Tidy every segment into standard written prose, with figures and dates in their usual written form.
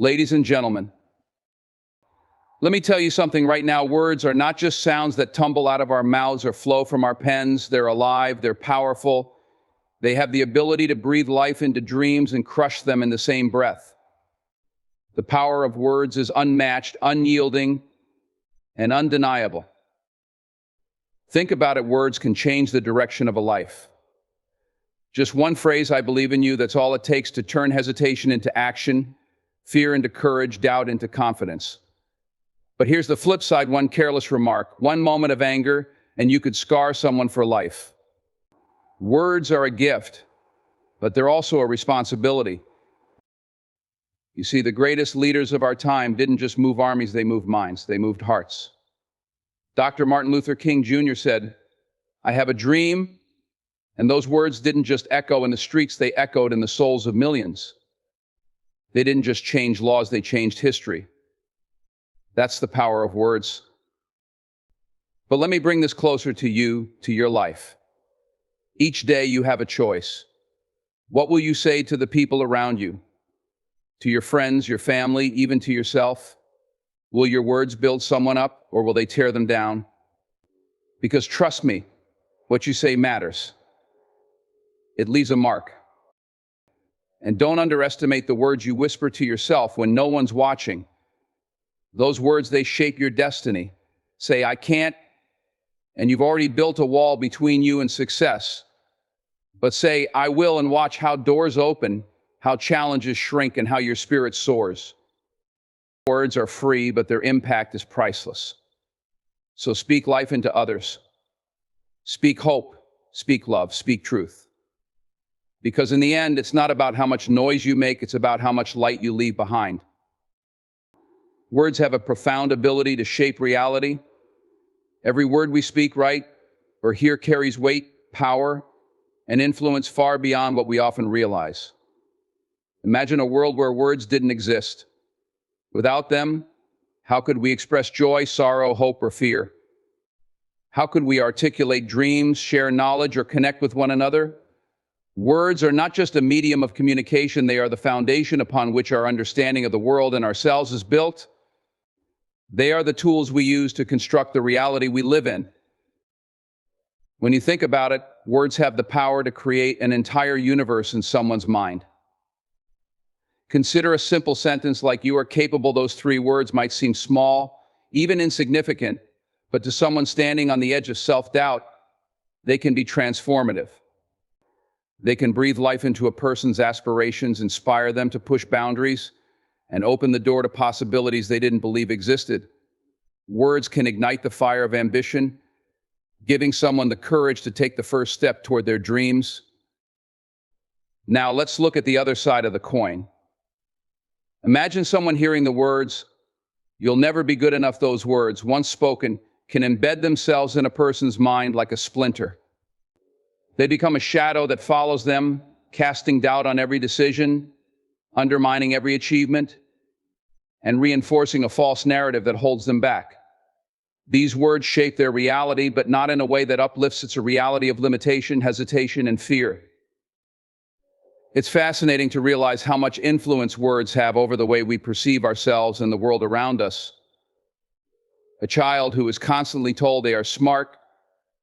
Ladies and gentlemen, let me tell you something right now. Words are not just sounds that tumble out of our mouths or flow from our pens. They're alive, they're powerful. They have the ability to breathe life into dreams and crush them in the same breath. The power of words is unmatched, unyielding, and undeniable. Think about it, words can change the direction of a life. Just one phrase, "I believe in you," that's all it takes to turn hesitation into action, fear into courage, doubt into confidence. But here's the flip side: one careless remark, one moment of anger, and you could scar someone for life. Words are a gift, but they're also a responsibility. You see, the greatest leaders of our time didn't just move armies, they moved minds, they moved hearts. Dr. Martin Luther King Jr. said, "I have a dream," and those words didn't just echo in the streets, they echoed in the souls of millions. They didn't just change laws, they changed history. That's the power of words. But let me bring this closer to you, to your life. Each day you have a choice. What will you say to the people around you? To your friends, your family, even to yourself? Will your words build someone up, or will they tear them down? Because trust me, what you say matters. It leaves a mark. And don't underestimate the words you whisper to yourself when no one's watching. Those words, they shape your destiny. Say, "I can't," and you've already built a wall between you and success. But say, "I will," and watch how doors open, how challenges shrink, and how your spirit soars. Words are free, but their impact is priceless. So speak life into others. Speak hope, speak love, speak truth. Because in the end, it's not about how much noise you make, it's about how much light you leave behind. Words have a profound ability to shape reality. Every word we speak, write, or hear carries weight, power, and influence far beyond what we often realize. Imagine a world where words didn't exist. Without them, how could we express joy, sorrow, hope, or fear? How could we articulate dreams, share knowledge, or connect with one another? Words are not just a medium of communication, they are the foundation upon which our understanding of the world and ourselves is built. They are the tools we use to construct the reality we live in. When you think about it, words have the power to create an entire universe in someone's mind. Consider a simple sentence like "you are capable." Those three words might seem small, even insignificant, but to someone standing on the edge of self-doubt, they can be transformative. They can breathe life into a person's aspirations, inspire them to push boundaries, and open the door to possibilities they didn't believe existed. Words can ignite the fire of ambition, giving someone the courage to take the first step toward their dreams. Now, let's look at the other side of the coin. Imagine someone hearing the words, "You'll never be good enough." Those words, once spoken, can embed themselves in a person's mind like a splinter. They become a shadow that follows them, casting doubt on every decision, undermining every achievement, and reinforcing a false narrative that holds them back. These words shape their reality, but not in a way that uplifts. It's a reality of limitation, hesitation, and fear. It's fascinating to realize how much influence words have over the way we perceive ourselves and the world around us. A child who is constantly told they are smart,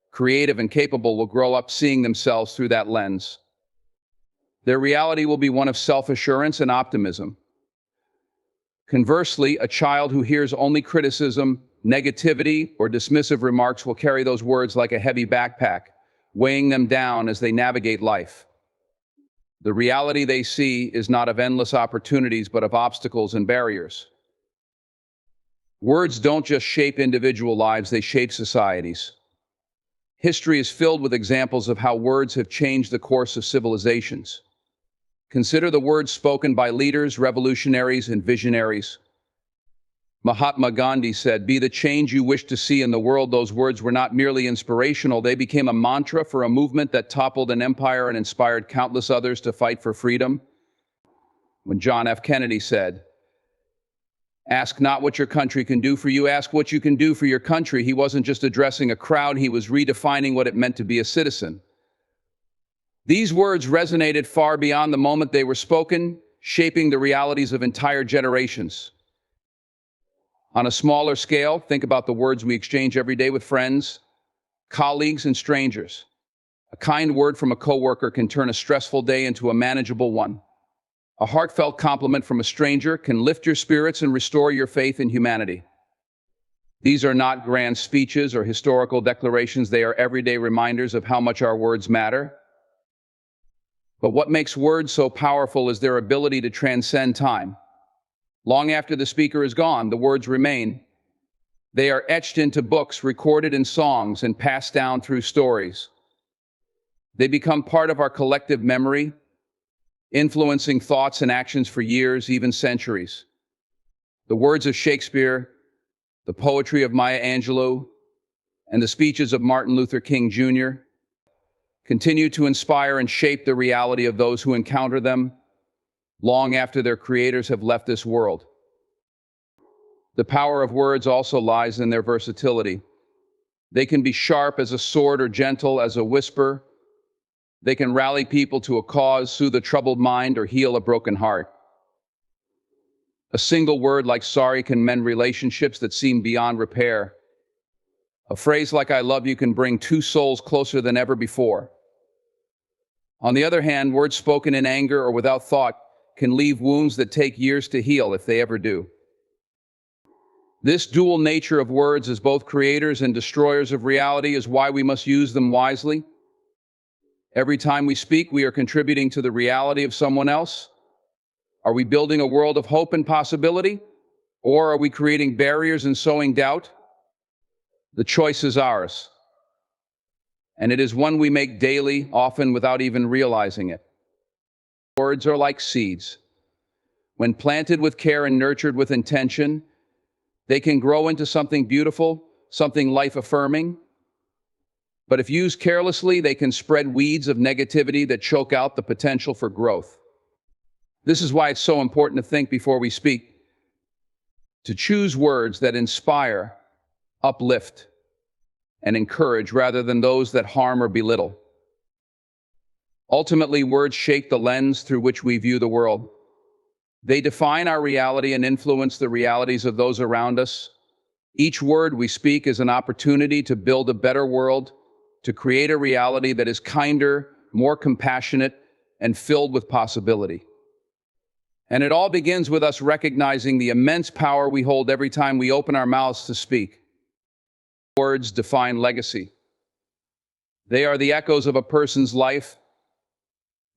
creative, and capable will grow up seeing themselves through that lens. Their reality will be one of self-assurance and optimism. Conversely, a child who hears only criticism, negativity, or dismissive remarks will carry those words like a heavy backpack, weighing them down as they navigate life. The reality they see is not of endless opportunities, but of obstacles and barriers. Words don't just shape individual lives, they shape societies. History is filled with examples of how words have changed the course of civilizations. Consider the words spoken by leaders, revolutionaries, and visionaries. Mahatma Gandhi said, "Be the change you wish to see in the world." Those words were not merely inspirational, they became a mantra for a movement that toppled an empire and inspired countless others to fight for freedom. When John F. Kennedy said, "Ask not what your country can do for you, ask what you can do for your country," he wasn't just addressing a crowd, he was redefining what it meant to be a citizen. These words resonated far beyond the moment they were spoken, shaping the realities of entire generations. On a smaller scale, think about the words we exchange every day with friends, colleagues, and strangers. A kind word from a coworker can turn a stressful day into a manageable one. A heartfelt compliment from a stranger can lift your spirits and restore your faith in humanity. These are not grand speeches or historical declarations. They are everyday reminders of how much our words matter. But what makes words so powerful is their ability to transcend time. Long after the speaker is gone, the words remain. They are etched into books, recorded in songs, and passed down through stories. They become part of our collective memory, influencing thoughts and actions for years, even centuries. The words of Shakespeare, the poetry of Maya Angelou, and the speeches of Martin Luther King Jr. continue to inspire and shape the reality of those who encounter them long after their creators have left this world. The power of words also lies in their versatility. They can be sharp as a sword or gentle as a whisper. They can rally people to a cause, soothe a troubled mind, or heal a broken heart. A single word like sorry can mend relationships that seem beyond repair. A phrase like I love you can bring two souls closer than ever before. On the other hand, words spoken in anger or without thought can leave wounds that take years to heal, if they ever do. This dual nature of words as both creators and destroyers of reality is why we must use them wisely. Every time we speak, we are contributing to the reality of someone else. Are we building a world of hope and possibility? Or are we creating barriers and sowing doubt? The choice is ours. And it is one we make daily, often without even realizing it. Words are like seeds. When planted with care and nurtured with intention, they can grow into something beautiful, something life-affirming. But if used carelessly, they can spread weeds of negativity that choke out the potential for growth. This is why it's so important to think before we speak, to choose words that inspire, uplift, and encourage rather than those that harm or belittle. Ultimately, words shape the lens through which we view the world. They define our reality and influence the realities of those around us. Each word we speak is an opportunity to build a better world, to create a reality that is kinder, more compassionate, and filled with possibility. And it all begins with us recognizing the immense power we hold every time we open our mouths to speak. Words define legacy. They are the echoes of a person's life,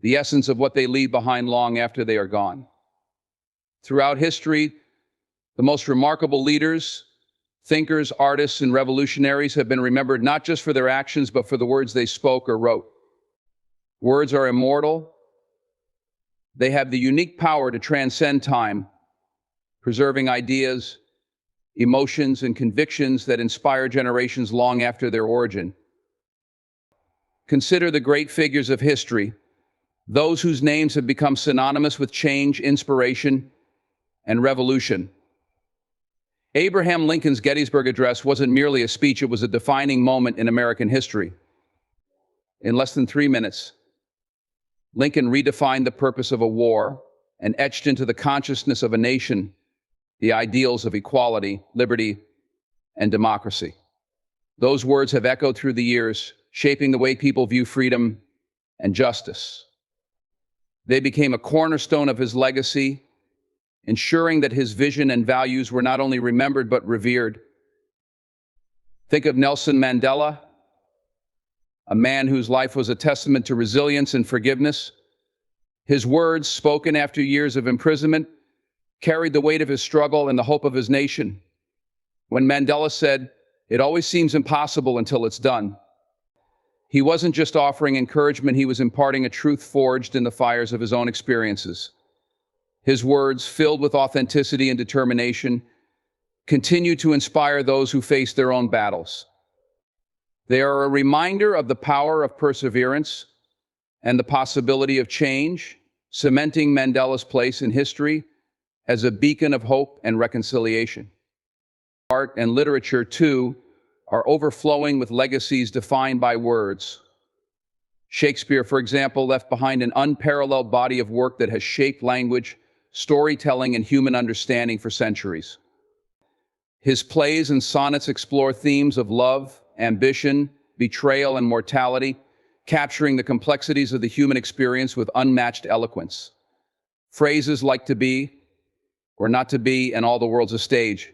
the essence of what they leave behind long after they are gone. Throughout history, the most remarkable leaders, thinkers, artists, and revolutionaries have been remembered not just for their actions, but for the words they spoke or wrote. Words are immortal. They have the unique power to transcend time, preserving ideas, emotions, and convictions that inspire generations long after their origin. Consider the great figures of history, those whose names have become synonymous with change, inspiration, and revolution. Abraham Lincoln's Gettysburg Address wasn't merely a speech, it was a defining moment in American history. In less than 3 minutes, Lincoln redefined the purpose of a war and etched into the consciousness of a nation the ideals of equality, liberty, and democracy. Those words have echoed through the years, shaping the way people view freedom and justice. They became a cornerstone of his legacy, ensuring that his vision and values were not only remembered but revered. Think of Nelson Mandela, a man whose life was a testament to resilience and forgiveness. His words, spoken after years of imprisonment, carried the weight of his struggle and the hope of his nation. When Mandela said, "It always seems impossible until it's done," he wasn't just offering encouragement, he was imparting a truth forged in the fires of his own experiences. His words, filled with authenticity and determination, continue to inspire those who face their own battles. They are a reminder of the power of perseverance and the possibility of change, cementing Mandela's place in history as a beacon of hope and reconciliation. Art and literature, too, are overflowing with legacies defined by words. Shakespeare, for example, left behind an unparalleled body of work that has shaped language, storytelling, and human understanding for centuries. His plays and sonnets explore themes of love, ambition, betrayal, and mortality, capturing the complexities of the human experience with unmatched eloquence. Phrases like to be or not to be and all the world's a stage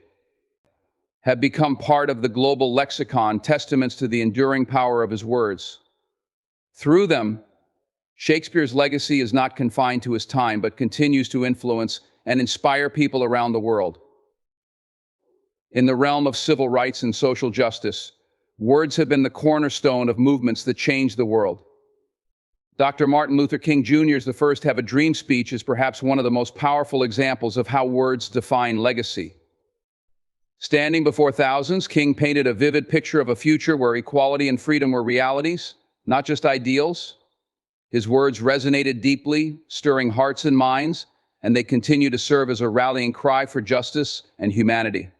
have become part of the global lexicon, testaments to the enduring power of his words. Through them, Shakespeare's legacy is not confined to his time, but continues to influence and inspire people around the world. In the realm of civil rights and social justice, words have been the cornerstone of movements that change the world. Dr. Martin Luther King Jr.'s "The First Have a Dream" speech is perhaps one of the most powerful examples of how words define legacy. Standing before thousands, King painted a vivid picture of a future where equality and freedom were realities, not just ideals. His words resonated deeply, stirring hearts and minds, and they continue to serve as a rallying cry for justice and humanity.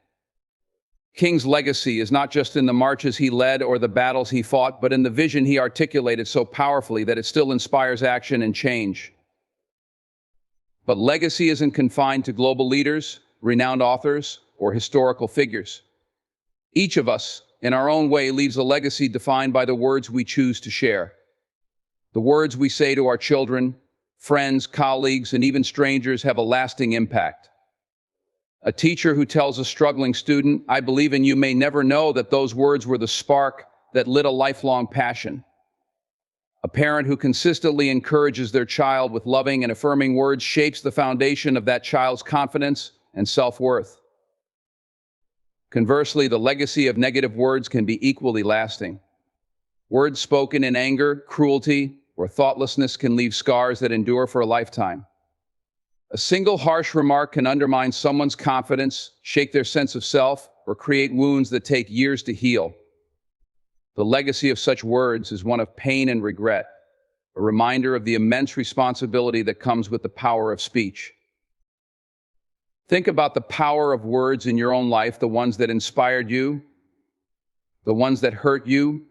King's legacy is not just in the marches he led or the battles he fought, but in the vision he articulated so powerfully that it still inspires action and change. But legacy isn't confined to global leaders, renowned authors, or historical figures. Each of us, in our own way, leaves a legacy defined by the words we choose to share. The words we say to our children, friends, colleagues, and even strangers have a lasting impact. A teacher who tells a struggling student, "I believe in you," may never know that those words were the spark that lit a lifelong passion. A parent who consistently encourages their child with loving and affirming words shapes the foundation of that child's confidence and self-worth. Conversely, the legacy of negative words can be equally lasting. Words spoken in anger, cruelty, or thoughtlessness can leave scars that endure for a lifetime. A single harsh remark can undermine someone's confidence, shake their sense of self, or create wounds that take years to heal. The legacy of such words is one of pain and regret, a reminder of the immense responsibility that comes with the power of speech. Think about the power of words in your own life, the ones that inspired you, the ones that hurt you,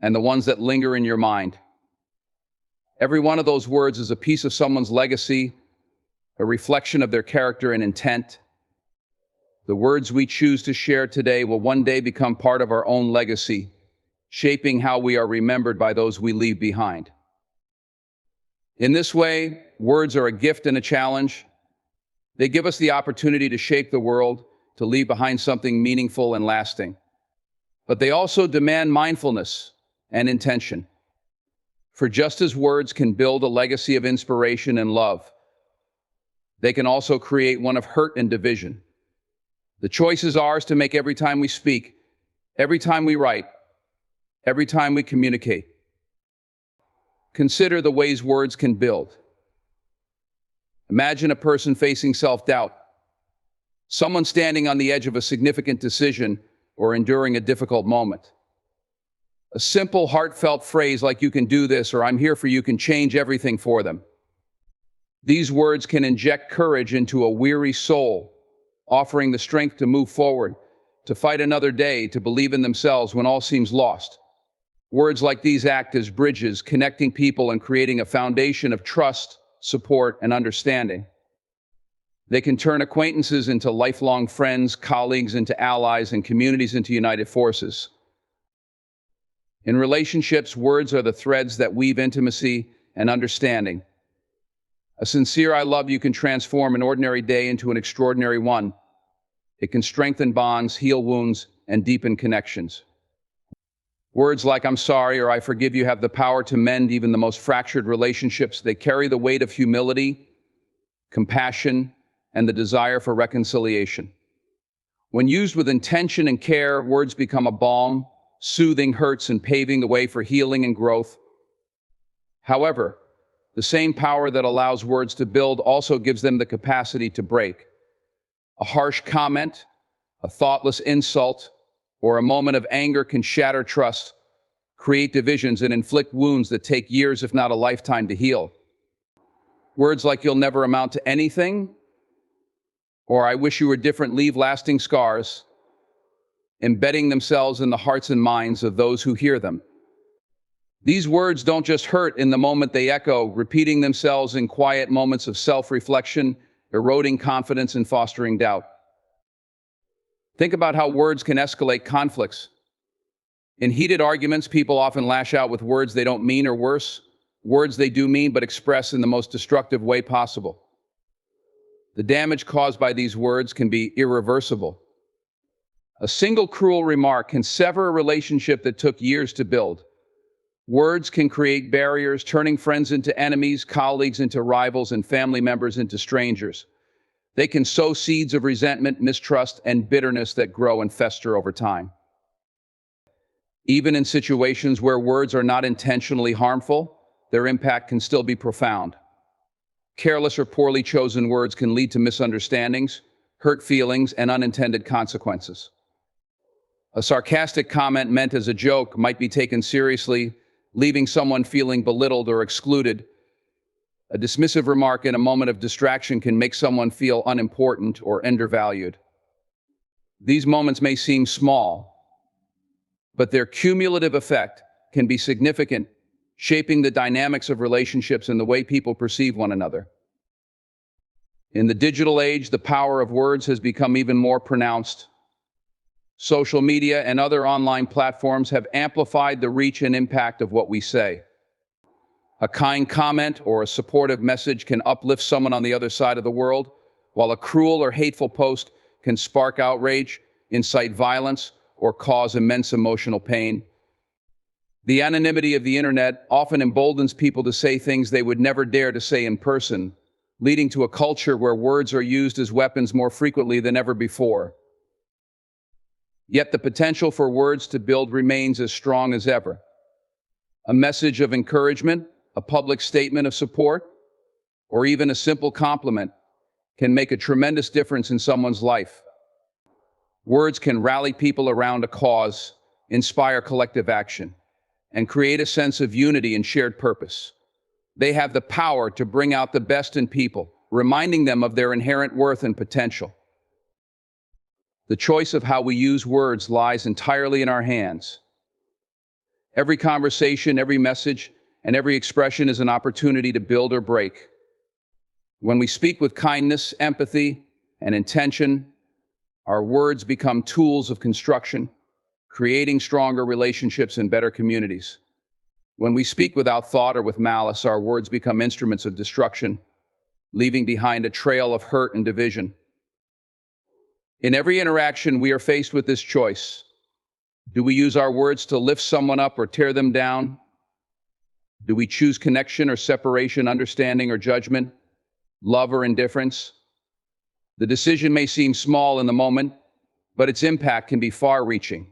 and the ones that linger in your mind. Every one of those words is a piece of someone's legacy, a reflection of their character and intent. The words we choose to share today will one day become part of our own legacy, shaping how we are remembered by those we leave behind. In this way, words are a gift and a challenge. They give us the opportunity to shape the world, to leave behind something meaningful and lasting. But they also demand mindfulness and intention. For just as words can build a legacy of inspiration and love, they can also create one of hurt and division. The choice is ours to make every time we speak, every time we write, every time we communicate. Consider the ways words can build. Imagine a person facing self-doubt, someone standing on the edge of a significant decision or enduring a difficult moment. A simple, heartfelt phrase like "you can do this" or "I'm here for you" can change everything for them. These words can inject courage into a weary soul, offering the strength to move forward, to fight another day, to believe in themselves when all seems lost. Words like these act as bridges, connecting people and creating a foundation of trust, support, and understanding. They can turn acquaintances into lifelong friends, colleagues into allies, and communities into united forces. In relationships, words are the threads that weave intimacy and understanding. A sincere "I love you" can transform an ordinary day into an extraordinary one. It can strengthen bonds, heal wounds, and deepen connections. Words like "I'm sorry" or "I forgive you" have the power to mend even the most fractured relationships. They carry the weight of humility, compassion, and the desire for reconciliation. When used with intention and care, words become a balm, soothing hurts and paving the way for healing and growth. However, the same power that allows words to build also gives them the capacity to break. A harsh comment, a thoughtless insult, or a moment of anger can shatter trust, create divisions, and inflict wounds that take years, if not a lifetime, to heal. Words like "you'll never amount to anything" or "I wish you were different" leave lasting scars, embedding themselves in the hearts and minds of those who hear them. These words don't just hurt in the moment they echo, repeating themselves in quiet moments of self-reflection, eroding confidence and fostering doubt. Think about how words can escalate conflicts. In heated arguments, people often lash out with words they don't mean, or worse, words they do mean but express in the most destructive way possible. The damage caused by these words can be irreversible. A single cruel remark can sever a relationship that took years to build. Words can create barriers, turning friends into enemies, colleagues into rivals, and family members into strangers. They can sow seeds of resentment, mistrust, and bitterness that grow and fester over time. Even in situations where words are not intentionally harmful, their impact can still be profound. Careless or poorly chosen words can lead to misunderstandings, hurt feelings, and unintended consequences. A sarcastic comment meant as a joke might be taken seriously, leaving someone feeling belittled or excluded. A dismissive remark in a moment of distraction can make someone feel unimportant or undervalued. These moments may seem small, but their cumulative effect can be significant, shaping the dynamics of relationships and the way people perceive one another. In the digital age, the power of words has become even more pronounced. Social media and other online platforms have amplified the reach and impact of what we say. A kind comment or a supportive message can uplift someone on the other side of the world, while a cruel or hateful post can spark outrage, incite violence, or cause immense emotional pain. The anonymity of the internet often emboldens people to say things they would never dare to say in person, leading to a culture where words are used as weapons more frequently than ever before. Yet the potential for words to build remains as strong as ever. A message of encouragement, a public statement of support, or even a simple compliment can make a tremendous difference in someone's life. Words can rally people around a cause, inspire collective action, and create a sense of unity and shared purpose. They have the power to bring out the best in people, reminding them of their inherent worth and potential. The choice of how we use words lies entirely in our hands. Every conversation, every message, and every expression is an opportunity to build or break. When we speak with kindness, empathy, and intention, our words become tools of construction, creating stronger relationships and better communities. When we speak without thought or with malice, our words become instruments of destruction, leaving behind a trail of hurt and division. In every interaction, we are faced with this choice. Do we use our words to lift someone up or tear them down? Do we choose connection or separation, understanding or judgment, love or indifference? The decision may seem small in the moment, but its impact can be far-reaching.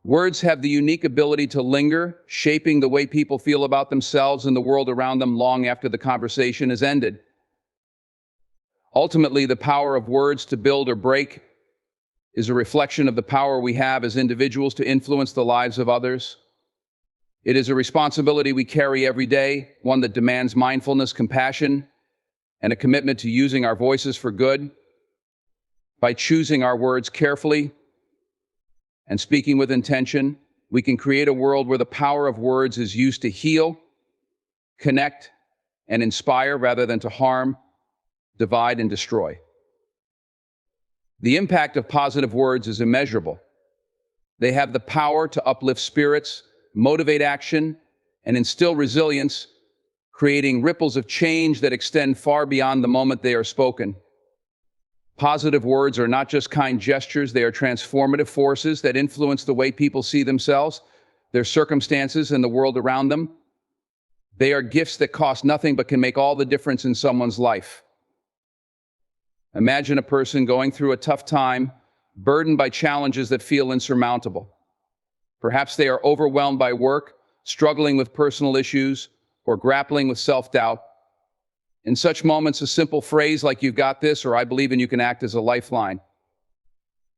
Words have the unique ability to linger, shaping the way people feel about themselves and the world around them long after the conversation is ended. Ultimately, the power of words to build or break is a reflection of the power we have as individuals to influence the lives of others. It is a responsibility we carry every day, one that demands mindfulness, compassion, and a commitment to using our voices for good. By choosing our words carefully and speaking with intention, we can create a world where the power of words is used to heal, connect, and inspire rather than to harm, divide, and destroy. The impact of positive words is immeasurable. They have the power to uplift spirits, motivate action, and instill resilience, creating ripples of change that extend far beyond the moment they are spoken. Positive words are not just kind gestures, they are transformative forces that influence the way people see themselves, their circumstances, and the world around them. They are gifts that cost nothing but can make all the difference in someone's life. Imagine a person going through a tough time, burdened by challenges that feel insurmountable. Perhaps they are overwhelmed by work, struggling with personal issues, or grappling with self-doubt. In such moments, a simple phrase like "you've got this" or "I believe in you" can act as a lifeline.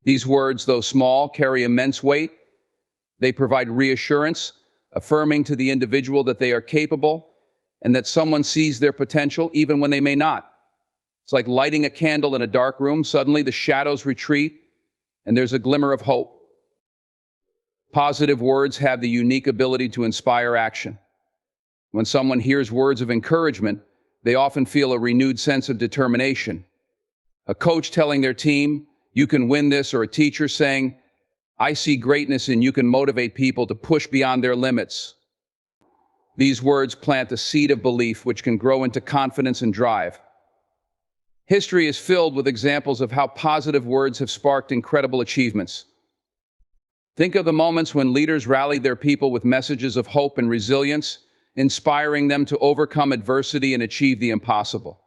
These words, though small, carry immense weight. They provide reassurance, affirming to the individual that they are capable and that someone sees their potential even when they may not. It's like lighting a candle in a dark room. Suddenly the shadows retreat and there's a glimmer of hope. Positive words have the unique ability to inspire action. When someone hears words of encouragement, they often feel a renewed sense of determination. A coach telling their team, "You can win this," or a teacher saying, "I see greatness in you," can motivate people to push beyond their limits. These words plant a seed of belief which can grow into confidence and drive. History is filled with examples of how positive words have sparked incredible achievements. Think of the moments when leaders rallied their people with messages of hope and resilience, inspiring them to overcome adversity and achieve the impossible.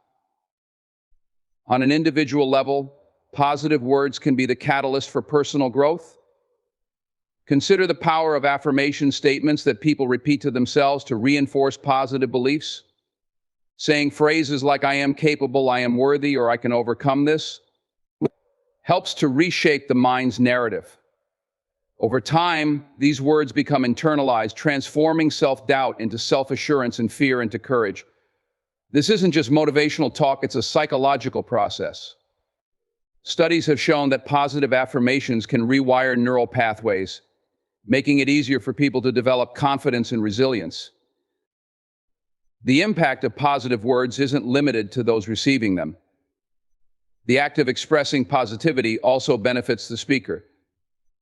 On an individual level, positive words can be the catalyst for personal growth. Consider the power of affirmation statements that people repeat to themselves to reinforce positive beliefs. Saying phrases like "I am capable," "I am worthy," or "I can overcome this" helps to reshape the mind's narrative. Over time, these words become internalized, transforming self-doubt into self-assurance and fear into courage. This isn't just motivational talk, it's a psychological process. Studies have shown that positive affirmations can rewire neural pathways, making it easier for people to develop confidence and resilience. The impact of positive words isn't limited to those receiving them. The act of expressing positivity also benefits the speaker.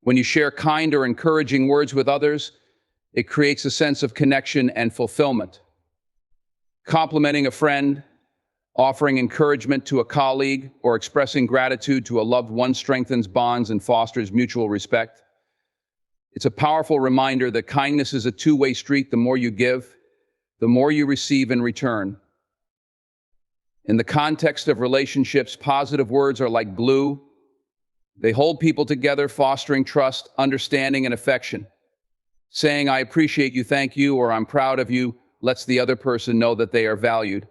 When you share kind or encouraging words with others, it creates a sense of connection and fulfillment. Complimenting a friend, offering encouragement to a colleague, or expressing gratitude to a loved one strengthens bonds and fosters mutual respect. It's a powerful reminder that kindness is a two-way street. The more you give, the more you receive in return. In the context of relationships, positive words are like glue. They hold people together, fostering trust, understanding, and affection. Saying "I appreciate you," "thank you," or "I'm proud of you" lets the other person know that they are valued.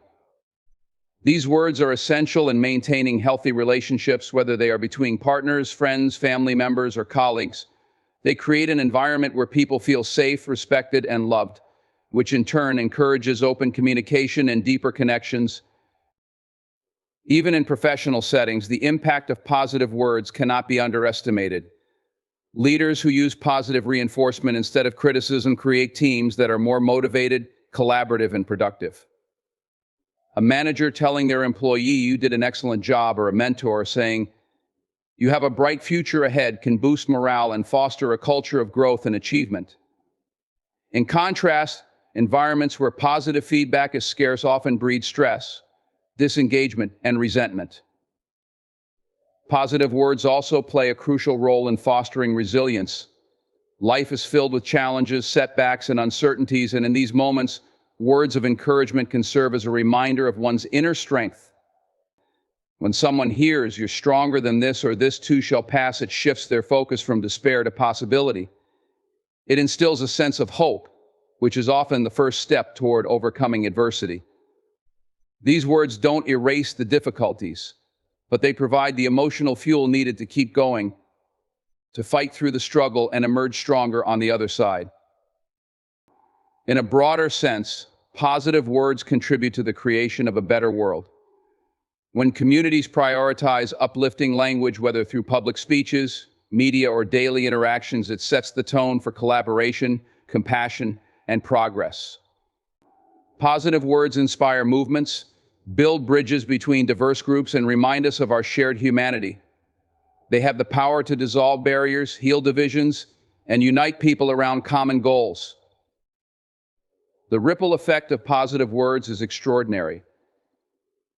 These words are essential in maintaining healthy relationships, whether they are between partners, friends, family members, or colleagues. They create an environment where people feel safe, respected, and loved, which in turn encourages open communication and deeper connections. Even in professional settings, the impact of positive words cannot be underestimated. Leaders who use positive reinforcement instead of criticism create teams that are more motivated, collaborative, and productive. A manager telling their employee, "You did an excellent job," or a mentor saying, "You have a bright future ahead," can boost morale and foster a culture of growth and achievement. In contrast, environments where positive feedback is scarce often breed stress, disengagement, and resentment. Positive words also play a crucial role in fostering resilience. Life is filled with challenges, setbacks, and uncertainties, and in these moments, words of encouragement can serve as a reminder of one's inner strength. When someone hears, "You're stronger than this," or "This too shall pass," it shifts their focus from despair to possibility. It instills a sense of hope, which is often the first step toward overcoming adversity. These words don't erase the difficulties, but they provide the emotional fuel needed to keep going, to fight through the struggle and emerge stronger on the other side. In a broader sense, positive words contribute to the creation of a better world. When communities prioritize uplifting language, whether through public speeches, media, or daily interactions, it sets the tone for collaboration, compassion, and progress. Positive words inspire movements, build bridges between diverse groups, and remind us of our shared humanity. They have the power to dissolve barriers, heal divisions, and unite people around common goals. The ripple effect of positive words is extraordinary.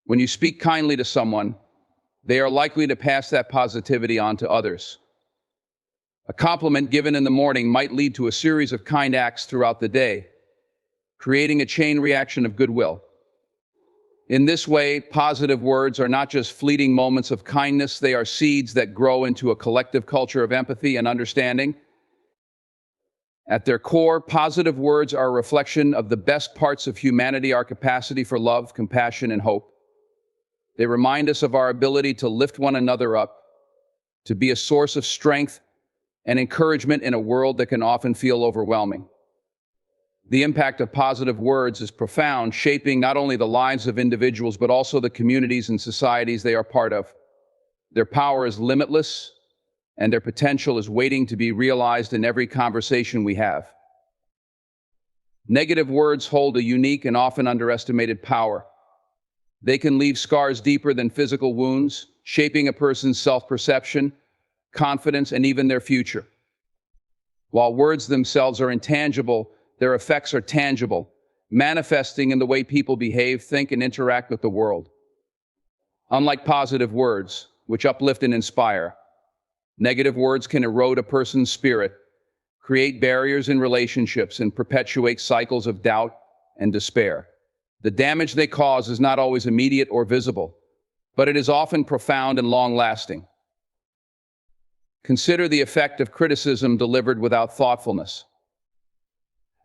When you speak kindly to someone, they are likely to pass that positivity on to others. A compliment given in the morning might lead to a series of kind acts throughout the day, creating a chain reaction of goodwill. In this way, positive words are not just fleeting moments of kindness, they are seeds that grow into a collective culture of empathy and understanding. At their core, positive words are a reflection of the best parts of humanity, our capacity for love, compassion, and hope. They remind us of our ability to lift one another up, to be a source of strength and encouragement in a world that can often feel overwhelming. The impact of positive words is profound, shaping not only the lives of individuals but also the communities and societies they are part of. Their power is limitless, and their potential is waiting to be realized in every conversation we have. Negative words hold a unique and often underestimated power. They can leave scars deeper than physical wounds, shaping a person's self-perception, confidence, and even their future. While words themselves are intangible, their effects are tangible, manifesting in the way people behave, think, and interact with the world. Unlike positive words, which uplift and inspire, negative words can erode a person's spirit, create barriers in relationships, and perpetuate cycles of doubt and despair. The damage they cause is not always immediate or visible, but it is often profound and long-lasting. Consider the effect of criticism delivered without thoughtfulness.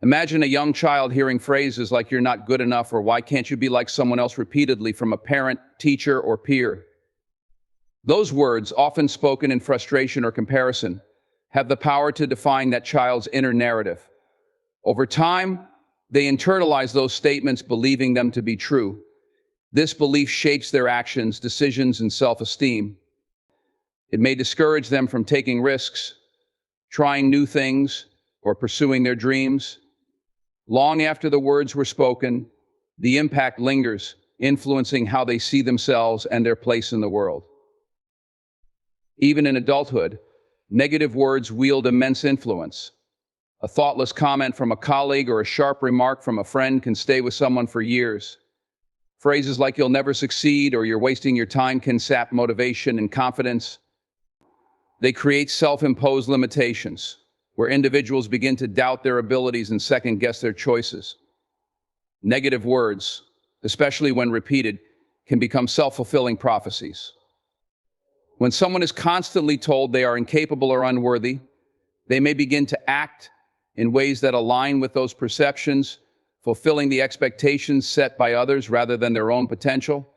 Imagine a young child hearing phrases like "you're not good enough" or "why can't you be like someone else" repeatedly from a parent, teacher, or peer. Those words, often spoken in frustration or comparison, have the power to define that child's inner narrative. Over time, they internalize those statements, believing them to be true. This belief shapes their actions, decisions, and self-esteem. It may discourage them from taking risks, trying new things, or pursuing their dreams. Long after the words were spoken, the impact lingers, influencing how they see themselves and their place in the world. Even in adulthood, negative words wield immense influence. A thoughtless comment from a colleague or a sharp remark from a friend can stay with someone for years. Phrases like "you'll never succeed" or "you're wasting your time" can sap motivation and confidence. They create self-imposed limitations, where individuals begin to doubt their abilities and second-guess their choices. Negative words, especially when repeated, can become self-fulfilling prophecies. When someone is constantly told they are incapable or unworthy, they may begin to act in ways that align with those perceptions, fulfilling the expectations set by others rather than their own potential.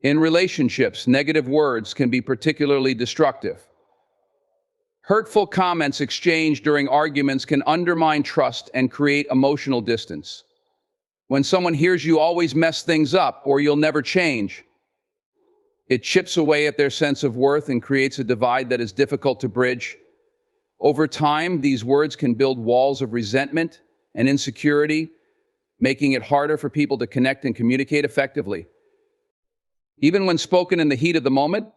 In relationships, negative words can be particularly destructive. Hurtful comments exchanged during arguments can undermine trust and create emotional distance. When someone hears "you always mess things up" or "you'll never change," it chips away at their sense of worth and creates a divide that is difficult to bridge. Over time, these words can build walls of resentment and insecurity, making it harder for people to connect and communicate effectively. Even when spoken in the heat of the moment,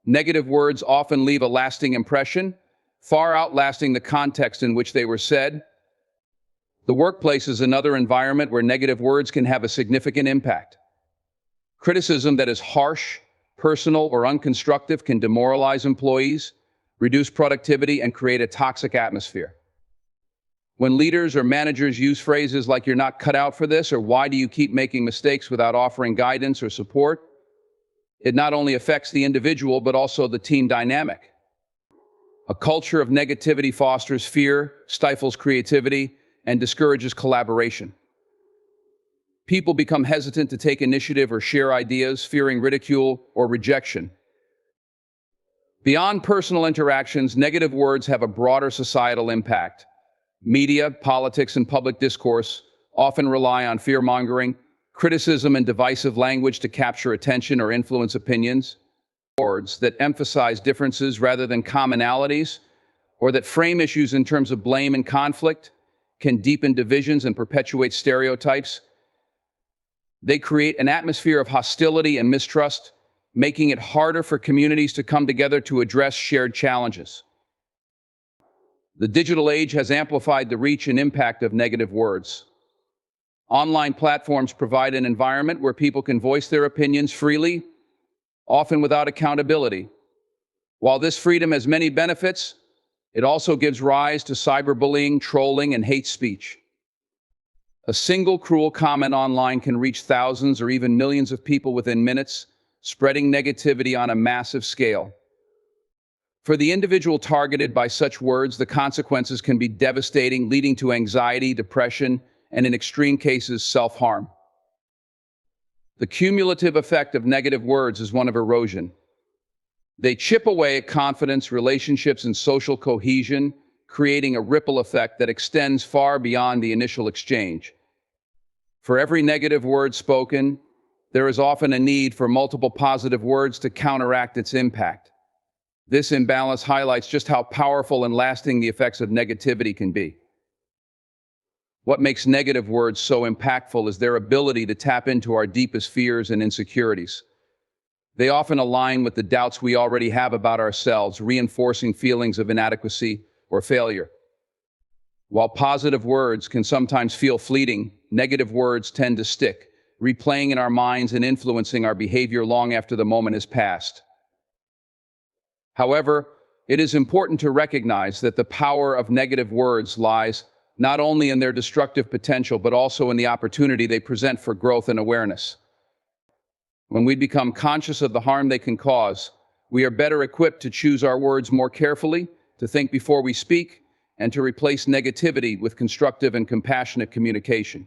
negative words often leave a lasting impression, far outlasting the context in which they were said. The workplace is another environment where negative words can have a significant impact. Criticism that is harsh, personal, or unconstructive can demoralize employees, reduce productivity, and create a toxic atmosphere. When leaders or managers use phrases like "you're not cut out for this" or "why do you keep making mistakes" without offering guidance or support, it not only affects the individual but also the team dynamic. A culture of negativity fosters fear, stifles creativity, and discourages collaboration. People become hesitant to take initiative or share ideas, fearing ridicule or rejection. Beyond personal interactions, negative words have a broader societal impact. Media, politics, and public discourse often rely on fear-mongering, criticism, and divisive language to capture attention or influence opinions. Words that emphasize differences rather than commonalities, or that frame issues in terms of blame and conflict, can deepen divisions and perpetuate stereotypes. They create an atmosphere of hostility and mistrust, making it harder for communities to come together to address shared challenges. The digital age has amplified the reach and impact of negative words. Online platforms provide an environment where people can voice their opinions freely, often without accountability. While this freedom has many benefits, it also gives rise to cyberbullying, trolling, and hate speech. A single cruel comment online can reach thousands or even millions of people within minutes, spreading negativity on a massive scale. For the individual targeted by such words, the consequences can be devastating, leading to anxiety, depression, and in extreme cases, self-harm. The cumulative effect of negative words is one of erosion. They chip away at confidence, relationships, and social cohesion, creating a ripple effect that extends far beyond the initial exchange. For every negative word spoken, there is often a need for multiple positive words to counteract its impact. This imbalance highlights just how powerful and lasting the effects of negativity can be. What makes negative words so impactful is their ability to tap into our deepest fears and insecurities. They often align with the doubts we already have about ourselves, reinforcing feelings of inadequacy or failure. While positive words can sometimes feel fleeting, negative words tend to stick, replaying in our minds and influencing our behavior long after the moment has passed. However, it is important to recognize that the power of negative words lies not only in their destructive potential, but also in the opportunity they present for growth and awareness. When we become conscious of the harm they can cause, we are better equipped to choose our words more carefully, to think before we speak, and to replace negativity with constructive and compassionate communication.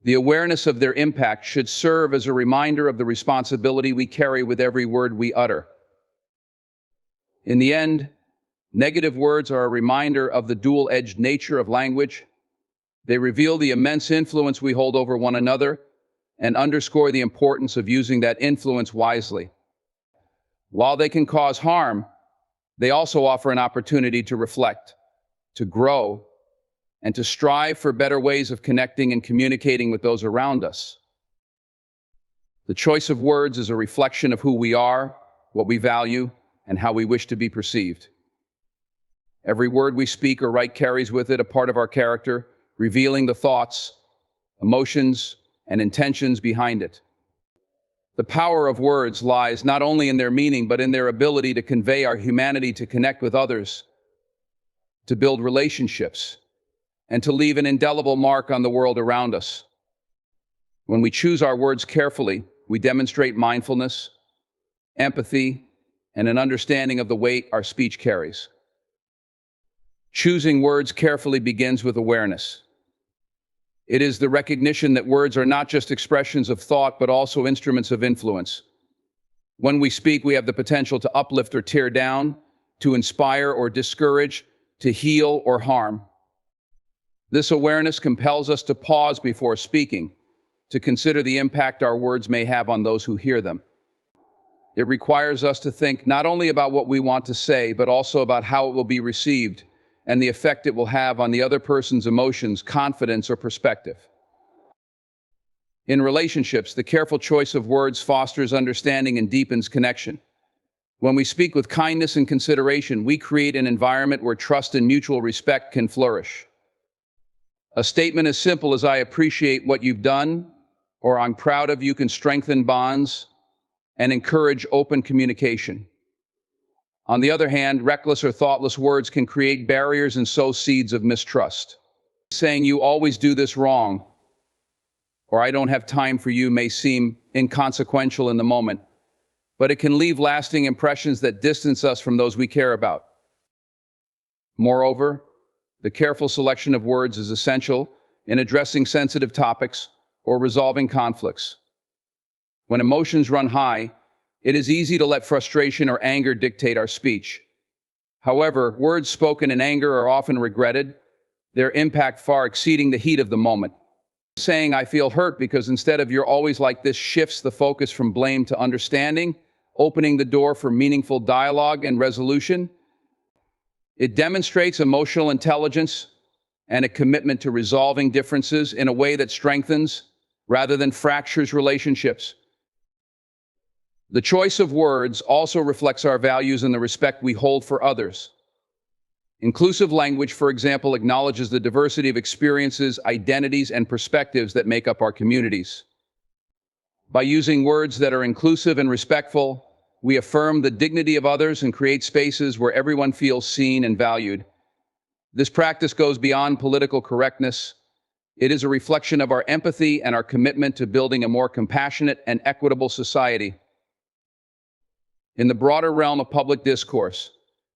The awareness of their impact should serve as a reminder of the responsibility we carry with every word we utter. In the end, negative words are a reminder of the dual-edged nature of language. They reveal the immense influence we hold over one another and underscore the importance of using that influence wisely. While they can cause harm, they also offer an opportunity to reflect, to grow, and to strive for better ways of connecting and communicating with those around us. The choice of words is a reflection of who we are, what we value, and how we wish to be perceived. Every word we speak or write carries with it a part of our character, revealing the thoughts, emotions, and intentions behind it. The power of words lies not only in their meaning, but in their ability to convey our humanity, to connect with others, to build relationships, and to leave an indelible mark on the world around us. When we choose our words carefully, we demonstrate mindfulness, empathy, and an understanding of the weight our speech carries. Choosing words carefully begins with awareness. It is the recognition that words are not just expressions of thought, but also instruments of influence. When we speak, we have the potential to uplift or tear down, to inspire or discourage, to heal or harm. This awareness compels us to pause before speaking, to consider the impact our words may have on those who hear them. It requires us to think not only about what we want to say, but also about how it will be received and the effect it will have on the other person's emotions, confidence, or perspective. In relationships, the careful choice of words fosters understanding and deepens connection. When we speak with kindness and consideration, we create an environment where trust and mutual respect can flourish. A statement as simple as "I appreciate what you've done" or "I'm proud of you" can strengthen bonds and encourage open communication. On the other hand, reckless or thoughtless words can create barriers and sow seeds of mistrust. Saying "you always do this wrong" or "I don't have time for you" may seem inconsequential in the moment, but it can leave lasting impressions that distance us from those we care about. Moreover, the careful selection of words is essential in addressing sensitive topics or resolving conflicts. When emotions run high, it is easy to let frustration or anger dictate our speech. However, words spoken in anger are often regretted, their impact far exceeding the heat of the moment. Saying "I feel hurt because" instead of "you're always like this" shifts the focus from blame to understanding, opening the door for meaningful dialogue and resolution. It demonstrates emotional intelligence and a commitment to resolving differences in a way that strengthens rather than fractures relationships. The choice of words also reflects our values and the respect we hold for others. Inclusive language, for example, acknowledges the diversity of experiences, identities, and perspectives that make up our communities. By using words that are inclusive and respectful, we affirm the dignity of others and create spaces where everyone feels seen and valued. This practice goes beyond political correctness. It is a reflection of our empathy and our commitment to building a more compassionate and equitable society. In the broader realm of public discourse,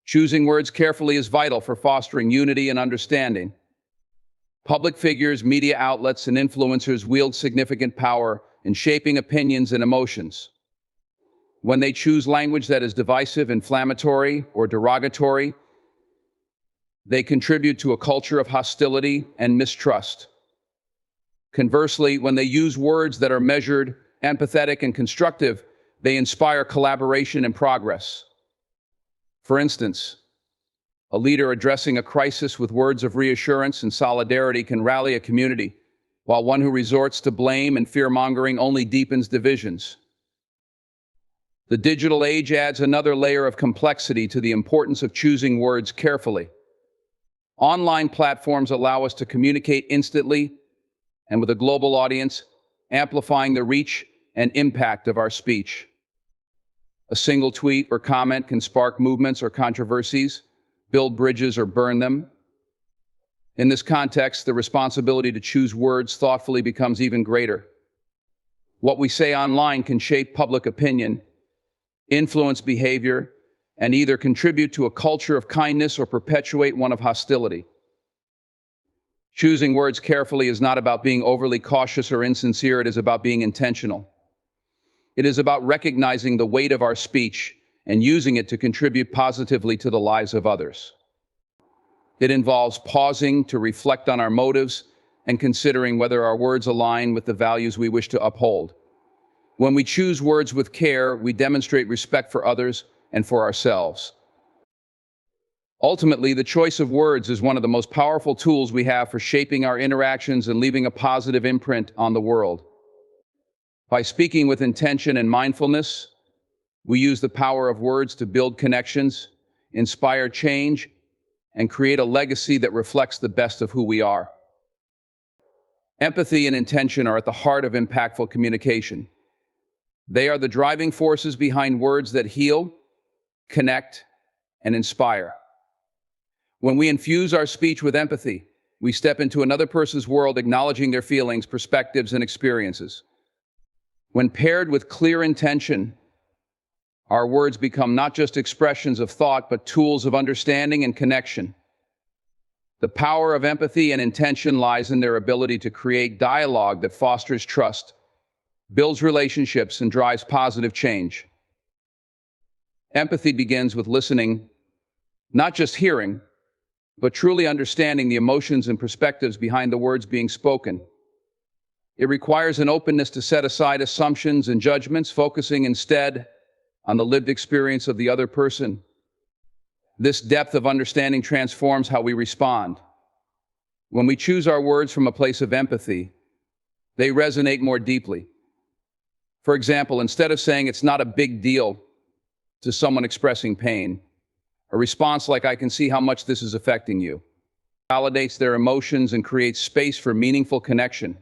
choosing words carefully is vital for fostering unity and understanding. Public figures, media outlets, and influencers wield significant power in shaping opinions and emotions. When they choose language that is divisive, inflammatory, or derogatory, they contribute to a culture of hostility and mistrust. Conversely, when they use words that are measured, empathetic, and constructive, they inspire collaboration and progress. For instance, a leader addressing a crisis with words of reassurance and solidarity can rally a community, while one who resorts to blame and fear-mongering only deepens divisions. The digital age adds another layer of complexity to the importance of choosing words carefully. Online platforms allow us to communicate instantly and with a global audience, amplifying the reach and impact of our speech. A single tweet or comment can spark movements or controversies, build bridges or burn them. In this context, the responsibility to choose words thoughtfully becomes even greater. What we say online can shape public opinion, influence behavior, and either contribute to a culture of kindness or perpetuate one of hostility. Choosing words carefully is not about being overly cautious or insincere, it is about being intentional. It is about recognizing the weight of our speech and using it to contribute positively to the lives of others. It involves pausing to reflect on our motives and considering whether our words align with the values we wish to uphold. When we choose words with care, we demonstrate respect for others and for ourselves. Ultimately, the choice of words is one of the most powerful tools we have for shaping our interactions and leaving a positive imprint on the world. By speaking with intention and mindfulness, we use the power of words to build connections, inspire change, and create a legacy that reflects the best of who we are. Empathy and intention are at the heart of impactful communication. They are the driving forces behind words that heal, connect, and inspire. When we infuse our speech with empathy, we step into another person's world, acknowledging their feelings, perspectives, and experiences. When paired with clear intention, our words become not just expressions of thought, but tools of understanding and connection. The power of empathy and intention lies in their ability to create dialogue that fosters trust, builds relationships, and drives positive change. Empathy begins with listening, not just hearing, but truly understanding the emotions and perspectives behind the words being spoken. It requires an openness to set aside assumptions and judgments, focusing instead on the lived experience of the other person. This depth of understanding transforms how we respond. When we choose our words from a place of empathy, they resonate more deeply. For example, instead of saying "it's not a big deal" to someone expressing pain, a response like "I can see how much this is affecting you" validates their emotions and creates space for meaningful connection.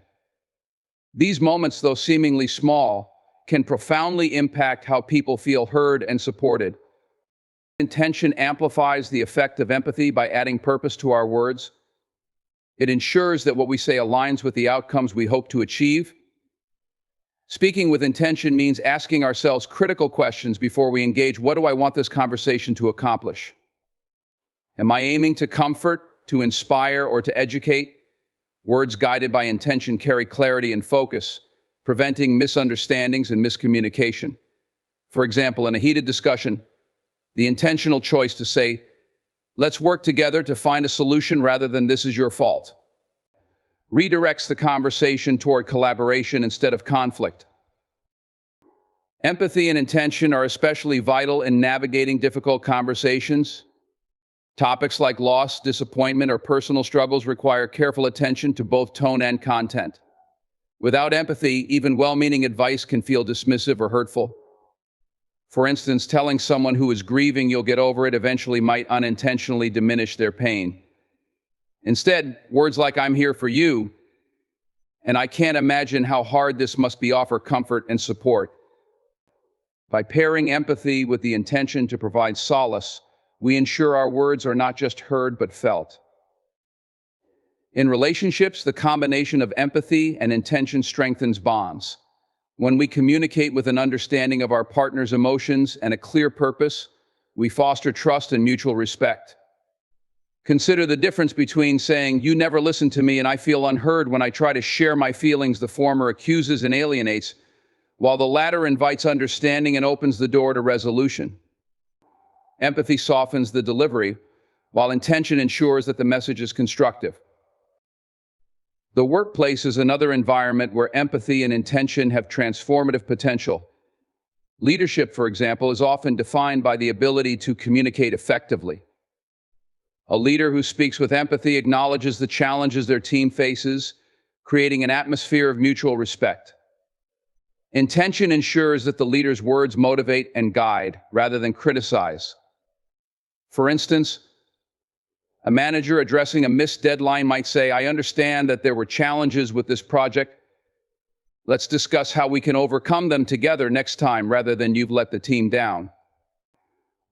These moments, though seemingly small, can profoundly impact how people feel heard and supported. Intention amplifies the effect of empathy by adding purpose to our words. It ensures that what we say aligns with the outcomes we hope to achieve. Speaking with intention means asking ourselves critical questions before we engage. What do I want this conversation to accomplish? Am I aiming to comfort, to inspire, or to educate? Words guided by intention carry clarity and focus, preventing misunderstandings and miscommunication. For example, in a heated discussion, the intentional choice to say, "Let's work together to find a solution," rather than "this is your fault," redirects the conversation toward collaboration instead of conflict. Empathy and intention are especially vital in navigating difficult conversations. Topics like loss, disappointment, or personal struggles require careful attention to both tone and content. Without empathy, even well-meaning advice can feel dismissive or hurtful. For instance, telling someone who is grieving "you'll get over it eventually" might unintentionally diminish their pain. Instead, words like "I'm here for you" and "I can't imagine how hard this must be" offer comfort and support. By pairing empathy with the intention to provide solace, we ensure our words are not just heard but felt. In relationships, the combination of empathy and intention strengthens bonds. When we communicate with an understanding of our partner's emotions and a clear purpose, we foster trust and mutual respect. Consider the difference between saying "you never listen to me" and "I feel unheard when I try to share my feelings." The former accuses and alienates, while the latter invites understanding and opens the door to resolution. Empathy softens the delivery, while intention ensures that the message is constructive. The workplace is another environment where empathy and intention have transformative potential. Leadership, for example, is often defined by the ability to communicate effectively. A leader who speaks with empathy acknowledges the challenges their team faces, creating an atmosphere of mutual respect. Intention ensures that the leader's words motivate and guide rather than criticize. For instance, a manager addressing a missed deadline might say, "I understand that there were challenges with this project. Let's discuss how we can overcome them together next time rather than you've let the team down."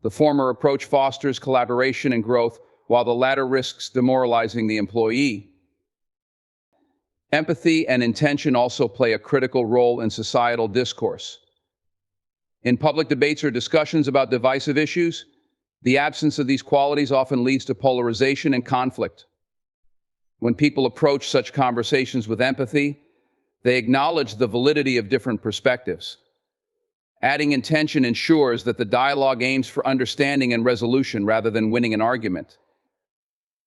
The former approach fosters collaboration and growth, while the latter risks demoralizing the employee. Empathy and intention also play a critical role in societal discourse. In public debates or discussions about divisive issues, the absence of these qualities often leads to polarization and conflict. When people approach such conversations with empathy, they acknowledge the validity of different perspectives. Adding intention ensures that the dialogue aims for understanding and resolution rather than winning an argument.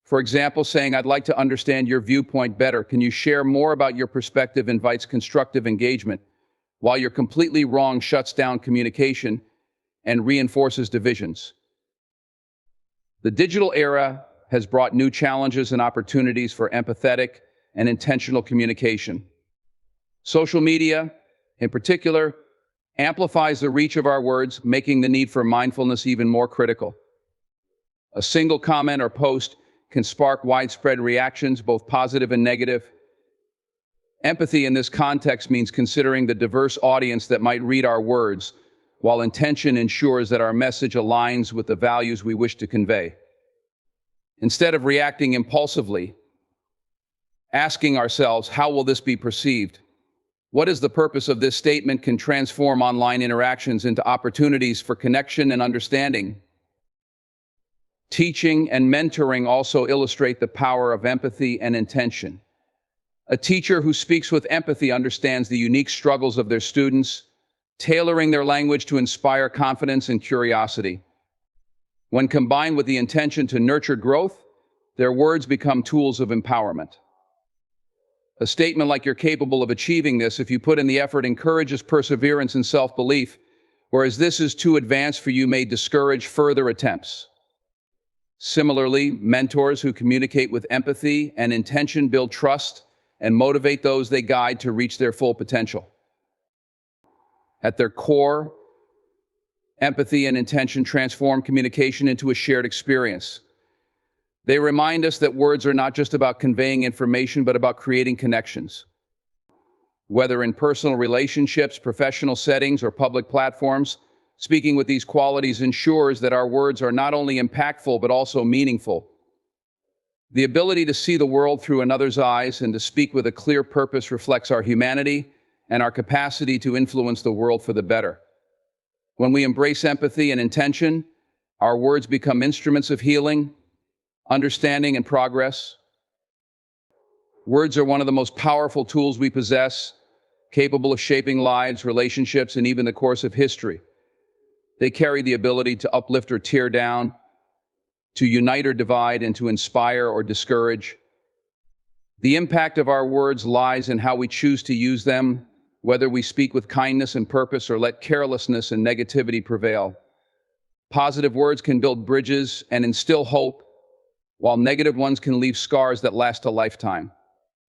For example, saying, "I'd like to understand your viewpoint better. Can you share more about your perspective?" invites constructive engagement, while "you're completely wrong" shuts down communication and reinforces divisions. The digital era has brought new challenges and opportunities for empathetic and intentional communication. Social media, in particular, amplifies the reach of our words, making the need for mindfulness even more critical. A single comment or post can spark widespread reactions, both positive and negative. Empathy in this context means considering the diverse audience that might read our words, while intention ensures that our message aligns with the values we wish to convey. Instead of reacting impulsively, asking ourselves, "How will this be perceived? What is the purpose of this statement?" can transform online interactions into opportunities for connection and understanding. Teaching and mentoring also illustrate the power of empathy and intention. A teacher who speaks with empathy understands the unique struggles of their students, tailoring their language to inspire confidence and curiosity. When combined with the intention to nurture growth, their words become tools of empowerment. A statement like, "You're capable of achieving this if you put in the effort," encourages perseverance and self-belief, whereas "this is too advanced for you" may discourage further attempts. Similarly, mentors who communicate with empathy and intention build trust and motivate those they guide to reach their full potential. At their core, empathy and intention transform communication into a shared experience. They remind us that words are not just about conveying information, but about creating connections. Whether in personal relationships, professional settings, or public platforms, speaking with these qualities ensures that our words are not only impactful, but also meaningful. The ability to see the world through another's eyes and to speak with a clear purpose reflects our humanity and our capacity to influence the world for the better. When we embrace empathy and intention, our words become instruments of healing, understanding, and progress. Words are one of the most powerful tools we possess, capable of shaping lives, relationships, and even the course of history. They carry the ability to uplift or tear down, to unite or divide, and to inspire or discourage. The impact of our words lies in how we choose to use them, whether we speak with kindness and purpose or let carelessness and negativity prevail. Positive words can build bridges and instill hope, while negative ones can leave scars that last a lifetime.